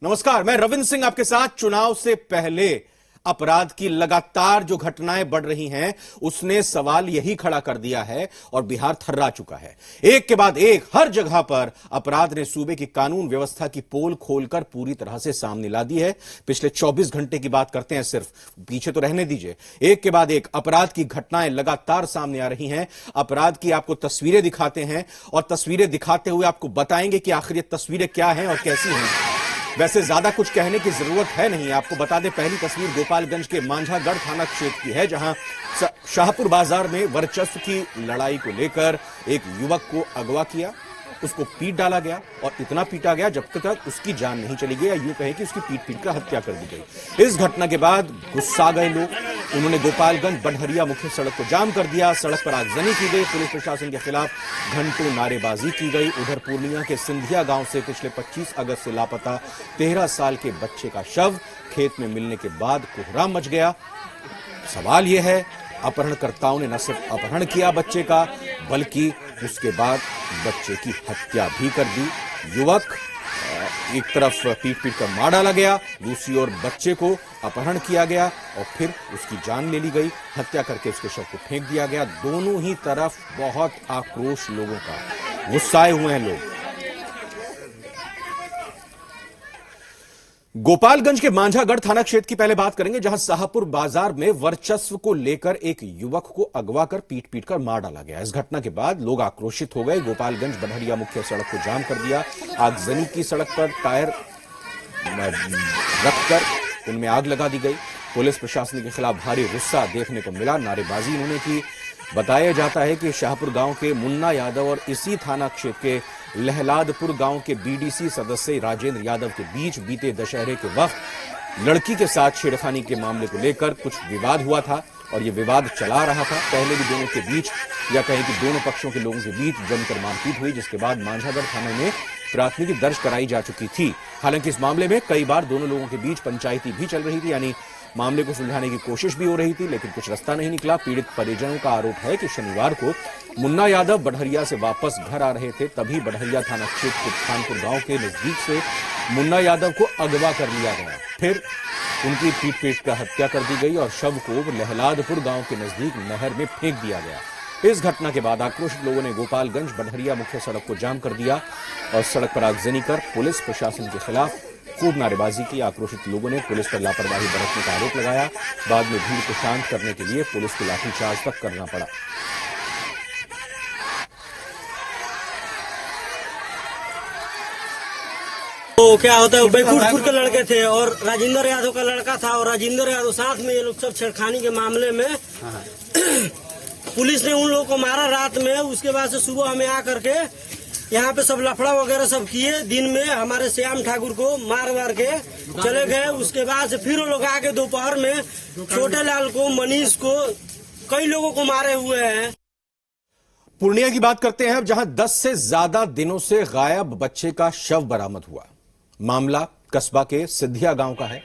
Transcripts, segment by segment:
नमस्कार, मैं रविंद्र सिंह आपके साथ। चुनाव से पहले अपराध की लगातार जो घटनाएं बढ़ रही हैं उसने सवाल यही खड़ा कर दिया है और बिहार थर्रा चुका है। एक के बाद एक हर जगह पर अपराध ने सूबे की कानून व्यवस्था की पोल खोलकर पूरी तरह से सामने ला दी है। पिछले 24 घंटे की बात करते हैं, सिर्फ पीछे तो रहने दीजिए। एक के बाद एक अपराध की घटनाएं लगातार सामने आ रही हैं। अपराध की आपको तस्वीरें दिखाते हैं और तस्वीरें दिखाते हुए आपको बताएंगे कि आखिर ये तस्वीरें क्या हैं और कैसी हैं। वैसे ज्यादा कुछ कहने की जरूरत है नहीं, आपको बता दें। पहली तस्वीर गोपालगंज के मांझागढ़ थाना क्षेत्र की है, जहां शाहपुर बाजार में वर्चस्व की लड़ाई को लेकर एक युवक को अगवा किया, उसको पीट डाला गया और इतना पीटा गया जब तक उसकी जान नहीं चली गई, या यूं कहें कि उसकी पीट कर हत्या कर दी गई। इस घटना के बाद गुस्सा गए लोग, उन्होंने गोपालगंज बड़हरिया मुख्य सड़क को जाम कर दिया। सड़क पर आगजनी की गई, पुलिस प्रशासन के खिलाफ घंटों नारेबाजी की गई। उधर पूर्णिया के सिंधिया गांव से पिछले 25 अगस्त से लापता 13 साल के बच्चे का शव खेत में मिलने के बाद कोहराम मच गया। सवाल यह है, अपहरणकर्ताओं ने न सिर्फ अपहरण किया बच्चे का, बल्कि उसके बाद बच्चे की हत्या भी कर दी। युवक एक तरफ पीट कर मार डाला गया, दूसरी ओर बच्चे को अपहरण किया गया और फिर उसकी जान ले ली गई, हत्या करके उसके शव को फेंक दिया गया। दोनों ही तरफ बहुत आक्रोश लोगों का, गुस्साए हुए हैं लोग। गोपालगंज के मांझागढ़ थाना क्षेत्र की पहले बात करेंगे, जहां शाहपुर बाजार में वर्चस्व को लेकर एक युवक को अगवा कर पीट कर मार डाला गया। इस घटना के बाद लोग आक्रोशित हो गए, गोपालगंज बड़हरिया मुख्य सड़क को जाम कर दिया। आगजनी की, सड़क पर टायर रखकर उनमें आग लगा दी गई। पुलिस प्रशासन के खिलाफ भारी गुस्सा देखने को मिला, नारेबाजी उन्होंने की। बताया जाता है कि शाहपुर गांव के मुन्ना यादव और इसी थाना क्षेत्र के लहलादपुर गांव के बीडीसी सदस्य राजेंद्र यादव के बीच बीते दशहरे के वक्त लड़की के साथ छेड़खानी के मामले को लेकर कुछ विवाद हुआ था और यह विवाद चला रहा था। पहले भी दोनों के बीच, या कहें कि दोनों पक्षों के लोगों के बीच जमकर मारपीट हुई, जिसके बाद मांझागढ़ थाने में प्राथमिकी दर्ज कराई जा चुकी थी। हालांकि इस मामले में कई बार दोनों लोगों के बीच पंचायती भी चल रही थी, यानी मामले को सुलझाने की कोशिश भी हो रही थी, लेकिन कुछ रास्ता नहीं निकला। पीड़ित परिजनों का आरोप है कि शनिवार को मुन्ना यादव बड़हरिया से वापस घर आ रहे थे, तभी बड़हरिया थाना क्षेत्र के खानपुर गांव के नजदीक से मुन्ना यादव को अगवा कर लिया गया। फिर उनकी पीट कर हत्या कर दी गई और शव को लहलादपुर गांव के नजदीक नहर में फेंक दिया गया। इस घटना के बाद आक्रोशित लोगों ने गोपालगंज बड़हरिया मुख्य सड़क को जाम कर दिया और सड़क पर आगजनी कर पुलिस प्रशासन के खिलाफ खूब नारेबाजी की। आक्रोशित लोगों ने पुलिस पर लापरवाही बरतने का आरोप लगाया। बाद में भीड़ को शांत करने के लिए पुलिस को लाठीचार्ज तक करना पड़ा। तो क्या होता है, बैकुंठपुर के लड़के थे और राजेंद्र यादव का लड़का था, और राजेंद्र यादव साथ में ये लोग सब छेड़खानी के मामले में पुलिस ने उन लोगों को मारा रात में। उसके बाद से सुबह हमें आकर के यहाँ पे सब लफड़ा वगैरह सब किए। दिन में हमारे श्याम ठाकुर को मार के चले गए। उसके बाद से फिर वो लोग आके दोपहर में छोटे लाल को, मनीष को, कई लोगों को मारे हुए हैं। पूर्णिया की बात करते हैं, जहां 10 से ज्यादा दिनों से गायब बच्चे का शव बरामद हुआ। मामला कस्बा के सिंधिया गांव का है,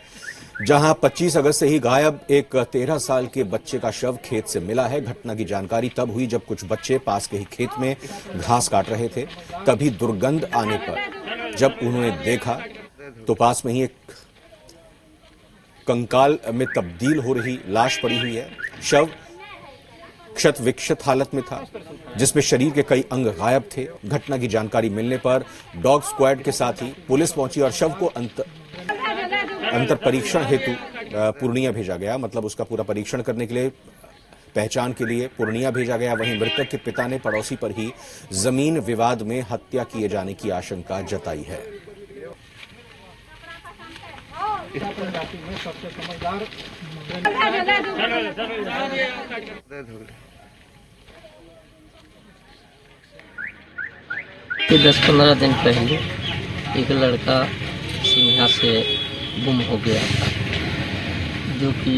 जहां 25 अगस्त से ही गायब एक 13 साल के बच्चे का शव खेत से मिला है। घटना की जानकारी तब हुई जब कुछ बच्चे पास के ही खेत में घास काट रहे थे। तभी दुर्गंध आने पर जब उन्होंने देखा तो पास में ही एक कंकाल में तब्दील हो रही लाश पड़ी हुई है। शव क्षत विक्षत हालत में था, जिसमें शरीर के कई अंग गायब थे। घटना की जानकारी मिलने पर डॉग स्क्वाड के साथ ही पुलिस पहुंची और शव को अंतर परीक्षण हेतु पूर्णिया भेजा गया। मतलब उसका पूरा परीक्षण करने के लिए, पहचान के लिए पूर्णिया भेजा गया। वहीं मृतक के पिता ने पड़ोसी पर ही जमीन विवाद में हत्या किए जाने की आशंका जताई है। कि 10-15 दिन पहले एक लड़का सिंघा से गुम हो गया था, जो कि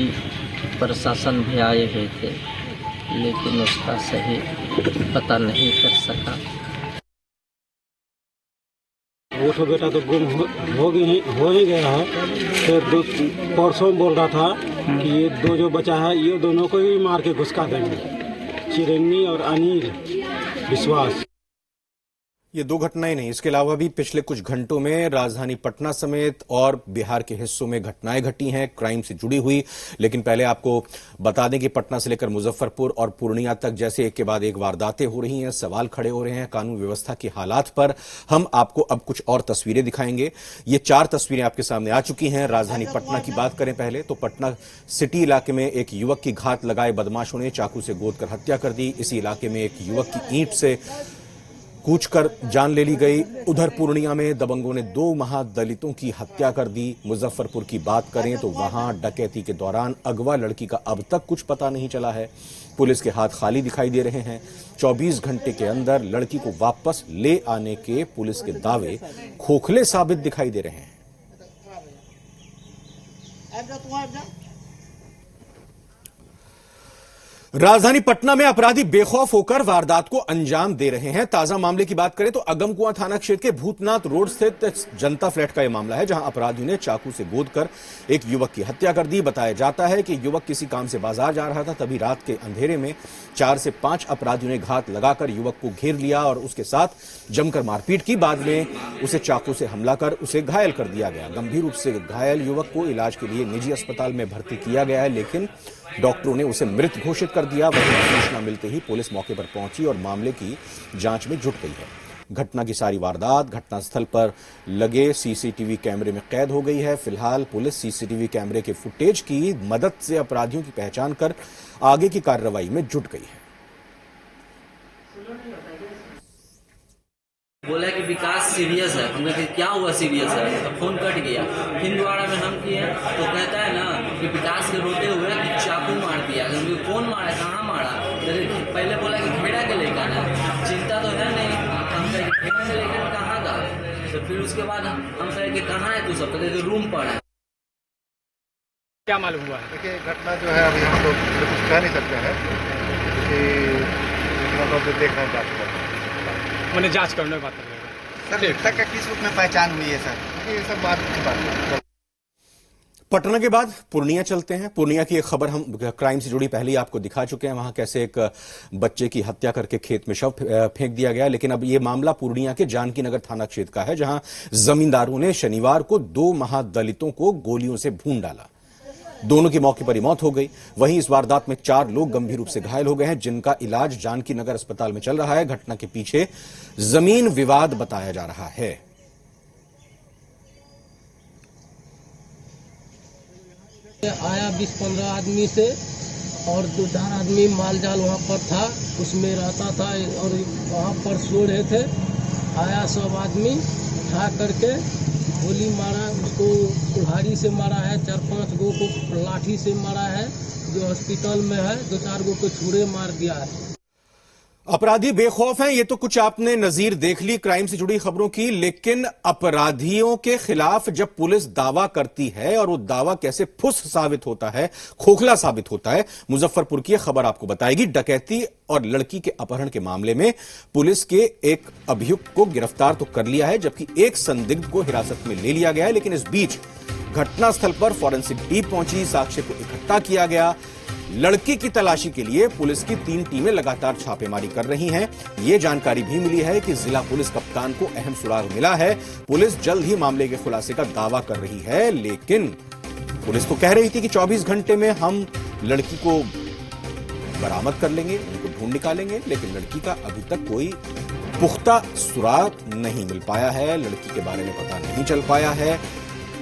प्रशासन भी आए हुए थे, लेकिन उसका सही पता नहीं कर सका। वो तो बेटा तो गुम हो ही गया है। फिर परसों बोल रहा था कि ये दो जो बचा है, ये दोनों को ही मार के घुसका देंगे, चिरन्नी और अनिल विश्वास। ये दो घटनाएं नहीं, इसके अलावा भी पिछले कुछ घंटों में राजधानी पटना समेत और बिहार के हिस्सों में घटनाएं घटी हैं क्राइम से जुड़ी हुई। लेकिन पहले आपको बता दें कि पटना से लेकर मुजफ्फरपुर और पूर्णिया तक जैसे एक के बाद एक वारदातें हो रही हैं, सवाल खड़े हो रहे हैं कानून व्यवस्था की हालात पर। हम आपको अब कुछ और तस्वीरें दिखाएंगे। ये 4 तस्वीरें आपके सामने आ चुकी हैं। राजधानी पटना की बात करें पहले तो पटना सिटी इलाके में एक युवक की घात लगाए बदमाशों ने चाकू से गोदकर हत्या कर दी। इसी इलाके में एक युवक की ईंट से कूचकर जान ले ली गई। उधर पूर्णिया में दबंगों ने 2 महादलितों की हत्या कर दी। मुजफ्फरपुर की बात करें तो वहां डकैती के दौरान अगवा लड़की का अब तक कुछ पता नहीं चला है। पुलिस के हाथ खाली दिखाई दे रहे हैं। 24 घंटे के अंदर लड़की को वापस ले आने के पुलिस के दावे खोखले साबित दिखाई दे रहे हैं। राजधानी पटना में अपराधी बेखौफ होकर वारदात को अंजाम दे रहे हैं। ताजा मामले की बात करें तो अगमकुआं थाना क्षेत्र के भूतनाथ रोड स्थित जनता फ्लैट का यह मामला है, जहां अपराधियों ने चाकू से गोदकर एक युवक की हत्या कर दी। बताया जाता है कि युवक किसी काम से बाजार जा रहा था, तभी रात के अंधेरे में 4 से 5 अपराधियों ने घात लगाकर युवक को घेर लिया और उसके साथ जमकर मारपीट की। बाद में उसे चाकू से हमला कर उसे घायल कर दिया गया। गंभीर रूप से घायल युवक को इलाज के लिए निजी अस्पताल में भर्ती किया गया है, लेकिन डॉक्टरों ने उसे मृत घोषित कर दिया। वहीं सूचना मिलते ही पुलिस मौके पर पहुंची और मामले की जांच में जुट गई है। घटना की सारी वारदात घटनास्थल पर लगे सीसीटीवी कैमरे में कैद हो गई है। फिलहाल पुलिस सीसीटीवी कैमरे के फुटेज की मदद से अपराधियों की पहचान कर आगे की कार्रवाई में जुट गई है। बोला कि विकास सीरियस है। हमने कहा क्या हुआ सीरियस है, तो फोन कट गया। फिर दोबारा में हम किए तो कहता है ना कि विकास के रोते हुए कि चाकू मार दिया। कौन मारा, कहाँ मारा? पहले बोला कि खेड़ा के लेकर है, चिंता तो है नहीं। हम कहे खेड़ा के लेकर कहाँ का? तो फिर उसके बाद हम कहे कि कहाँ है तू सब? तो रूम पर है। क्या मालूम हुआ है? देखिए घटना जो है अभी हम लोग कुछ कह नहीं सकते हैं क्योंकि हम लोग देख रहे हैं जाँच कर मैंने जांच करने की बात कर रहे सर। मृतक का किस रूप में पहचान हुई है सर? ये सब बात की बात है। पटना के बाद पूर्णिया चलते हैं। पूर्णिया की एक खबर हम क्राइम से जुड़ी पहले ही आपको दिखा चुके हैं। वहां कैसे एक बच्चे की हत्या करके खेत में शव फेंक दिया गया। लेकिन अब यह मामला पूर्णिया के जानकी नगर थाना क्षेत्र का है, जहां जमींदारों ने शनिवार को 2 महादलितों को गोलियों से भून डाला। दोनों की मौके पर ही मौत हो गई। वहीं इस वारदात में 4 लोग गंभीर रूप से घायल हो गए हैं, जिनका इलाज जानकी नगर अस्पताल में चल रहा है। घटना के पीछे जमीन विवाद बताया जा रहा है। आया 20-15 आदमी से और 2-4 आदमी माल जाल वहाँ पर था, उसमें रहता था और वहाँ पर सो रहे थे। आया सब आदमी उठा करके गोली मारा, उसको कुल्हाड़ी से मारा है, 4-5 गो को लाठी से मारा है, जो हॉस्पिटल में है। 2-4 गो को छुरे मार दिया है। अपराधी बेखौफ हैं, ये तो कुछ आपने नजीर देख ली क्राइम से जुड़ी खबरों की। लेकिन अपराधियों के खिलाफ जब पुलिस दावा करती है और वो दावा कैसे फुस साबित होता है, खोखला साबित होता है, मुजफ्फरपुर की खबर आपको बताएगी। डकैती और लड़की के अपहरण के मामले में पुलिस के एक अभियुक्त को गिरफ्तार तो कर लिया है, जबकि एक संदिग्ध को हिरासत में ले लिया गया है। लेकिन इस बीच घटनास्थल पर फॉरेंसिक टीम पहुंची, साक्ष्य को इकट्ठा किया गया। लड़की की तलाशी के लिए पुलिस की 3 टीमें लगातार छापेमारी कर रही हैं। यह जानकारी भी मिली है कि जिला पुलिस कप्तान को अहम सुराग मिला है। पुलिस जल्द ही मामले के खुलासे का दावा कर रही है, लेकिन पुलिस तो कह रही थी कि 24 घंटे में हम लड़की को बरामद कर लेंगे, उनको ढूंढ निकालेंगे। लेकिन लड़की का अभी तक कोई पुख्ता सुराग नहीं मिल पाया है, लड़की के बारे में पता नहीं चल पाया है।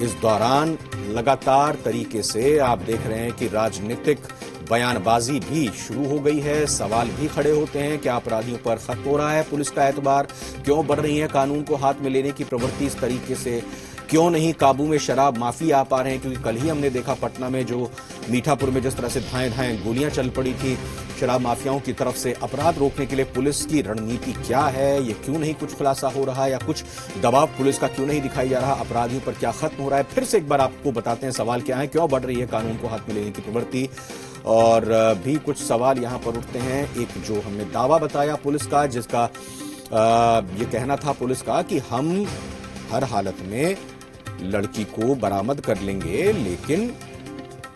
इस दौरान लगातार तरीके से आप देख रहे हैं कि राजनीतिक बयानबाजी भी शुरू हो गई है। सवाल भी खड़े होते हैं, क्या अपराधियों पर खत्म हो रहा है पुलिस का एतबार? क्यों बढ़ रही है कानून को हाथ में लेने की प्रवृत्ति इस तरीके से? क्यों नहीं काबू में शराब माफिया आ पा रहे हैं? क्योंकि कल ही हमने देखा पटना में जो मीठापुर में जिस तरह से धाएं धाएं गोलियां चल पड़ी थी। शराब माफियाओं की तरफ से अपराध रोकने के लिए पुलिस की रणनीति क्या है, ये क्यों नहीं कुछ खुलासा हो रहा, या कुछ दबाव पुलिस का क्यों नहीं दिखाई जा रहा? अपराधियों पर क्या खत्म हो रहा है? फिर से एक बार आपको बताते हैं सवाल क्या है, क्यों बढ़ रही है कानून को हाथ में लेने की प्रवृत्ति। और भी कुछ सवाल यहां पर उठते हैं। एक जो हमने दावा बताया पुलिस का, जिसका ये कहना था पुलिस का कि हम हर हालत में लड़की को बरामद कर लेंगे, लेकिन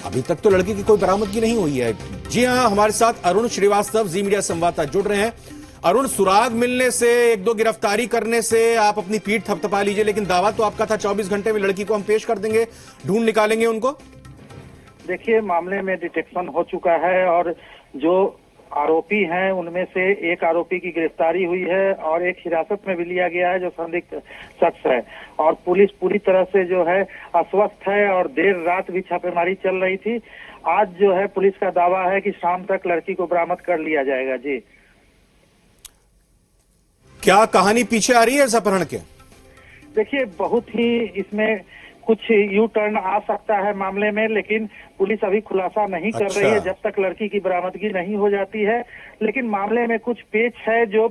अभी तक तो लड़की की कोई बरामदगी नहीं हुई है। जी हां, हमारे साथ अरुण श्रीवास्तव जी मीडिया संवाददाता जुड़ रहे हैं। अरुण, सुराग मिलने से, एक दो गिरफ्तारी करने से आप अपनी पीठ थपथपा लीजिए, लेकिन दावा तो आपका था 24 घंटे में लड़की को हम पेश कर देंगे, ढूंढ निकालेंगे उनको। देखिए, मामले में डिटेक्शन हो चुका है और जो आरोपी हैं उनमें से एक आरोपी की गिरफ्तारी हुई है और एक हिरासत में भी लिया गया है जो संदिग्ध शख्स है। और पुलिस पूरी तरह से जो है आश्वस्त है और देर रात भी छापेमारी चल रही थी। आज जो है पुलिस का दावा है कि शाम तक लड़की को बरामद कर लिया जाएगा। जी, क्या कहानी पीछे आ रही है इस अपहरण के? देखिए, बहुत ही इसमें कुछ यू टर्न आ सकता है मामले में, लेकिन पुलिस अभी खुलासा नहीं कर रही है जब तक लड़की की बरामदगी नहीं हो जाती है। लेकिन मामले में कुछ पेच है जो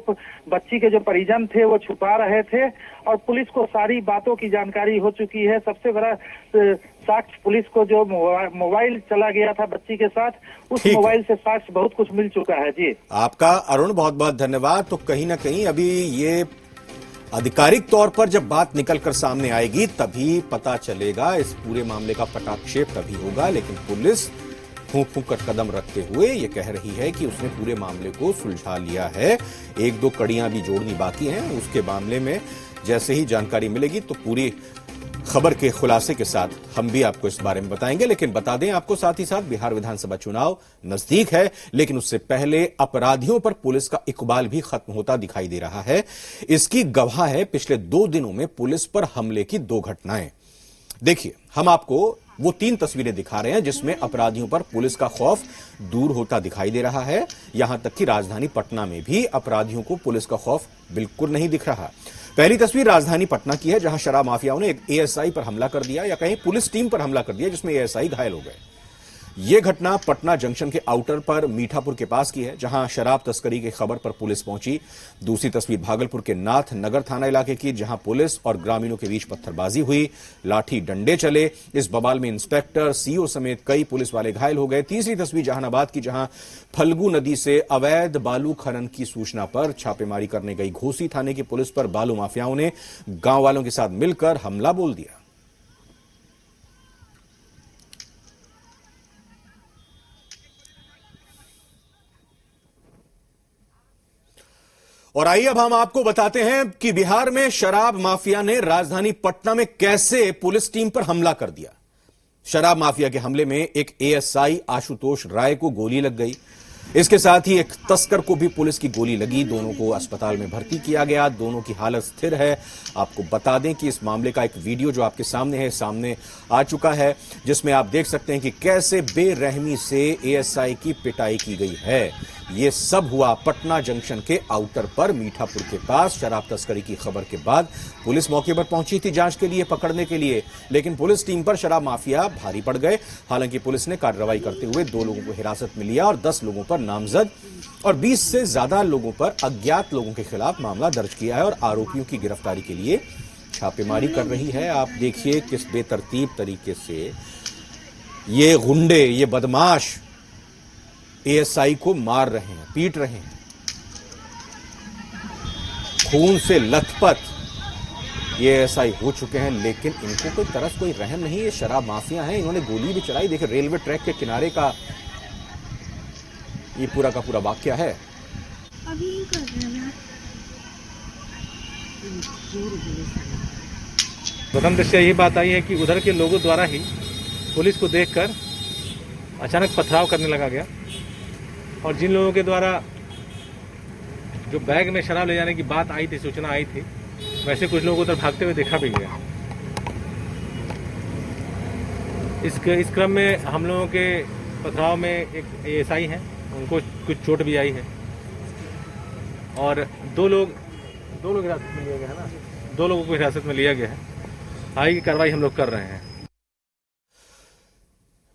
बच्ची के जो परिजन थे वो छुपा रहे थे और पुलिस को सारी बातों की जानकारी हो चुकी है। सबसे बड़ा साक्ष्य पुलिस को जो मोबाइल चला गया था बच्ची के साथ, उस मोबाइल से साक्ष्य बहुत कुछ मिल चुका है। जी, आपका अरुण बहुत बहुत धन्यवाद। तो कहीं ना कहीं अभी ये आधिकारिक तौर पर जब बात निकलकर सामने आएगी तभी पता चलेगा, इस पूरे मामले का पटाक्षेप तभी होगा। लेकिन पुलिस फूंक फूंक कर कदम रखते हुए ये कह रही है कि उसने पूरे मामले को सुलझा लिया है, एक दो कड़ियां भी जोड़नी बाकी हैं। उसके मामले में जैसे ही जानकारी मिलेगी तो पूरी खबर के खुलासे के साथ हम भी आपको इस बारे में बताएंगे। लेकिन बता दें आपको साथ ही साथ, बिहार विधानसभा चुनाव नजदीक है, लेकिन उससे पहले अपराधियों पर पुलिस का इकबाल भी खत्म होता दिखाई दे रहा है। इसकी गवाह है पिछले 2 दिनों में पुलिस पर हमले की 2 घटनाएं। देखिए, हम आपको वो 3 तस्वीरें दिखा रहे हैं जिसमें अपराधियों पर पुलिस का खौफ दूर होता दिखाई दे रहा है। यहां तक कि राजधानी पटना में भी अपराधियों को पुलिस का खौफ बिल्कुल नहीं दिख रहा। पहली तस्वीर राजधानी पटना की है, जहां शराब माफियाओं ने एक एएसआई पर हमला कर दिया, या कहीं पुलिस टीम पर हमला कर दिया, जिसमें एएसआई घायल हो गए। यह घटना पटना जंक्शन के आउटर पर मीठापुर के पास की है, जहां शराब तस्करी की खबर पर पुलिस पहुंची। दूसरी तस्वीर भागलपुर के नाथ नगर थाना इलाके की, जहां पुलिस और ग्रामीणों के बीच पत्थरबाजी हुई, लाठी डंडे चले। इस बवाल में इंस्पेक्टर, सीओ समेत कई पुलिस वाले घायल हो गए। तीसरी तस्वीर जहानाबाद की, जहां फल्गु नदी से अवैध बालू खनन की सूचना पर छापेमारी करने गई घोसी थाने की पुलिस पर बालू माफियाओं ने गांव वालों के साथ मिलकर हमला बोल दिया। और आइए अब हम आपको बताते हैं कि बिहार में शराब माफिया ने राजधानी पटना में कैसे पुलिस टीम पर हमला कर दिया। शराब माफिया के हमले में एक एएसआई आशुतोष राय को गोली लग गई। इसके साथ ही एक तस्कर को भी पुलिस की गोली लगी। दोनों को अस्पताल में भर्ती किया गया। दोनों की हालत स्थिर है। आपको बता दें कि इस मामले का एक वीडियो जो आपके सामने आ चुका है, जिसमें आप देख सकते हैं कि कैसे बेरहमी से एएसआई की पिटाई की गई है। यह सब हुआ पटना जंक्शन के आउटर पर मीठापुर के पास। शराब तस्करी की खबर के बाद पुलिस मौके पर पहुंची थी जांच के लिए, पकड़ने के लिए, लेकिन पुलिस टीम पर शराब माफिया भारी पड़ गए। हालांकि पुलिस ने कार्रवाई करते हुए 2 लोगों को हिरासत में लिया और 10 लोगों पर नामजद और 20 से ज्यादा लोगों पर अज्ञात लोगों के खिलाफ मामला दर्ज किया है और आरोपियों की गिरफ्तारी के लिए छापेमारी कर रही है। आप देखिए किस बेतरतीब तरीके से ये गुंडे, ये बदमाश एएसआई को मार रहे हैं, पीट रहे हैं। खून से लथपथ ये एएसआई हो चुके हैं, लेकिन इनको कोई तरस, कोई रहम नहीं। ये शराब माफिया हैं, इन्होंने गोली भी चलाई। देखिए, रेलवे ट्रैक के किनारे का ये पूरा का पूरा वाकया है। अभी कर रहे हैं। प्रथम दृष्टया यही बात आई है कि उधर के लोगों द्वारा ही पुलिस को देखकर अचानक पथराव करने लगा गया और जिन लोगों के द्वारा जो बैग में शराब ले जाने की बात आई थी, सूचना आई थी, वैसे कुछ लोगों को उधर भागते हुए देखा भी गया। इस क्रम में हम लोगों के पथराव में एक एएसआई हैं, उनको कुछ चोट भी आई है और 2 लोग हिरासत में लिया गया है ना, 2 लोगों को हिरासत में लिया गया है। आगे की कार्रवाई हम लोग कर रहे हैं।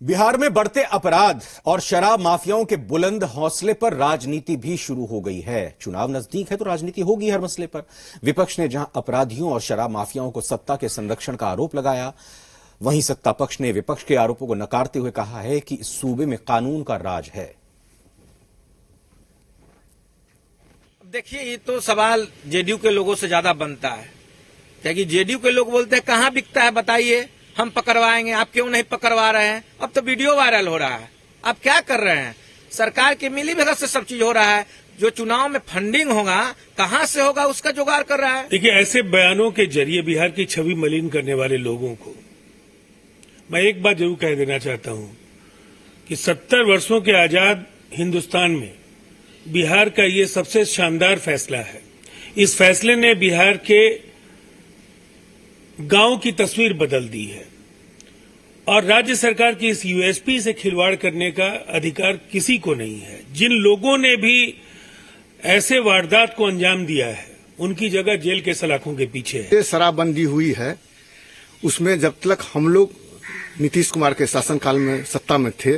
बिहार में बढ़ते अपराध और शराब माफियाओं के बुलंद हौसले पर राजनीति भी शुरू हो गई है। चुनाव नजदीक है तो राजनीति होगी हर मसले पर। विपक्ष ने जहां अपराधियों और शराब माफियाओं को सत्ता के संरक्षण का आरोप लगाया, वहीं सत्ता पक्ष ने विपक्ष के आरोपों को नकारते हुए कहा है कि इस सूबे में कानून का राज है। देखिए, ये तो सवाल जेडीयू के लोगों से ज्यादा बनता है, क्योंकि जेडीयू के लोग बोलते हैं कहां बिकता है बताइए, हम पकड़वाएंगे, आप क्यों नहीं पकड़वा रहे हैं। अब तो वीडियो वायरल हो रहा है, आप क्या कर रहे हैं। सरकार की मिली भगत से सब चीज हो रहा है। जो चुनाव में फंडिंग होगा कहां से होगा उसका जुगाड़ कर रहा है। देखिए, ऐसे बयानों के जरिए बिहार की छवि मलिन करने वाले लोगों को मैं एक बात जरूर कह देना चाहता हूं कि 70 वर्षों के आजाद हिंदुस्तान में बिहार का ये सबसे शानदार फैसला है। इस फैसले ने बिहार के गांव की तस्वीर बदल दी है और राज्य सरकार की इस यूएसपी से खिलवाड़ करने का अधिकार किसी को नहीं है। जिन लोगों ने भी ऐसे वारदात को अंजाम दिया है उनकी जगह जेल के सलाखों के पीछे है। शराबबंदी हुई है, उसमें जब तक हम लोग नीतीश कुमार के शासनकाल में सत्ता में थे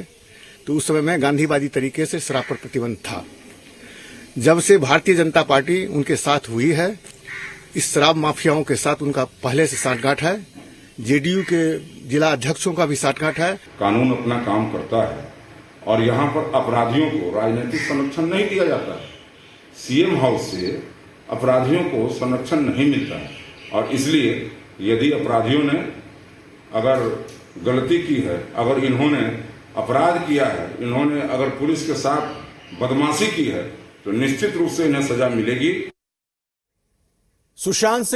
तो उस समय में गांधीवादी तरीके से शराब पर प्रतिबंध था। जब से भारतीय जनता पार्टी उनके साथ हुई है, इस शराब माफियाओं के साथ उनका पहले से साठगांठ है। जेडीयू के जिला अध्यक्षों का भी साठगांठ है। कानून अपना काम करता है और यहाँ पर अपराधियों को राजनीतिक संरक्षण नहीं दिया जाता है। सीएम हाउस से अपराधियों को संरक्षण नहीं मिलता है और इसलिए यदि अपराधियों ने अगर गलती की है, अगर इन्होंने अपराध किया है, इन्होंने अगर पुलिस के साथ बदमाशी की है तो निश्चित रूप से इन्हें सजा मिलेगी। सुशांत